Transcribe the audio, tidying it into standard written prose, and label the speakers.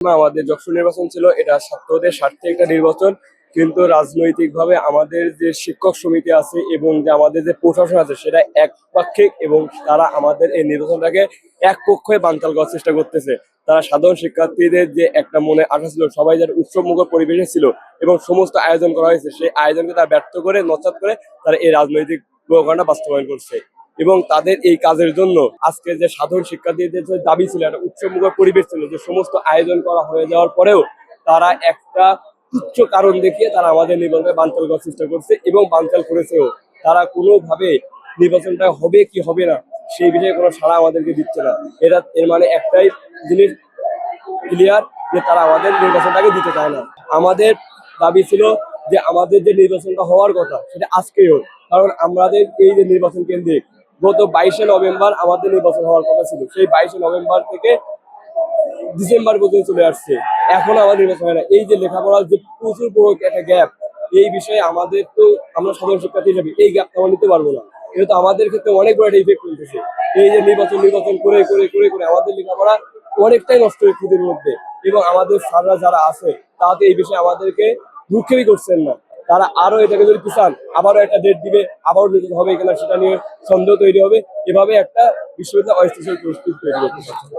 Speaker 1: আমাদের যশোর নির্বাচন ছিল, এটা ছাত্রদের স্বার্থে একটা নির্বাচন। কিন্তু রাজনৈতিকভাবে আমাদের যে শিক্ষক সমিতি আছে এবং যে আমাদের যে প্রশাসন আছে সেটা একপাক্ষিক, এবং তারা আমাদের এই নির্বাচনটাকে এক পক্ষে বানচাল করার চেষ্টা করতেছে। তারা সাধারণ শিক্ষার্থীদের যে একটা মনে আশা ছিল, সবাই যারা উৎসবমুখর পরিবেশে ছিল এবং সমস্ত আয়োজন করা হয়েছে, সেই আয়োজনকে তারা ব্যর্থ করে নস্যাৎ করে তারা এই রাজনৈতিক প্রোগ্রামটা বাস্তবায়ন করছে। এবং তাদের এই কাজের জন্য আজকে যে সাধারণ শিক্ষার্থীদের যে দাবি ছিল, একটা উৎসবমুখর পরিবেশ ছিল, যে সমস্ত আয়োজন করা হয়ে যাওয়ার পরেও তারা একটা তুচ্ছ কারণ দেখিয়ে তারা আমাদের নির্বাচনে বানচাল করার চেষ্টা করছে এবং বানচাল করেছেও। তারা কোনোভাবে নির্বাচনটা হবে কি হবে না সেই বিষয়ে কোনো সাড়া আমাদেরকে দিচ্ছে না। এর মানে একটাই জিনিস ক্লিয়ার, যে তারা আমাদের নির্বাচনটাকে দিতে চায় না। আমাদের দাবি ছিল যে আমাদের যে নির্বাচনটা হওয়ার কথা সেটা আজকেই হোক, কারণ আমাদের এই যে নির্বাচন কেন্দ্রে গত 22শে নভেম্বর আমাদের নির্বাচন হওয়ার কথা ছিল, সেই 22শে নভেম্বর থেকে ডিসেম্বর পর্যন্ত চলে আসছে, এখনো আমাদের নির্বাচন হয় না। এই যে লেখাপড়ার যে প্রচুর বড় একটা গ্যাপ, এই বিষয়ে আমাদের তো, আমরা সাধারণ শিক্ষার্থী হিসেবে এই গ্যাপটা আমরা নিতে পারবো না। এটা তো আমাদের ক্ষেত্রে অনেক বড় একটা ইফেক্ট ফেলতেছে। এই যে নির্বাচন করে করে করে করে আমাদের লেখাপড়া অনেকটাই নষ্ট হয়ে ক্ষতির মধ্যে, এবং আমাদের স্যাররা যারা আছে তারা তো এই বিষয়ে আমাদেরকে ভ্রুক্ষেপই করছেন না। তারা আরো এটাকে যদি পিছান, আবারও একটা ডেট দিবে, আবারও নির্বাচন হবে কিনা সেটা নিয়ে সন্দেহ তৈরি হবে। এভাবে একটা বিশ্ববিদ্যালয় অস্থিতিশীল পরিস্থিতি তৈরি করতে পারছে।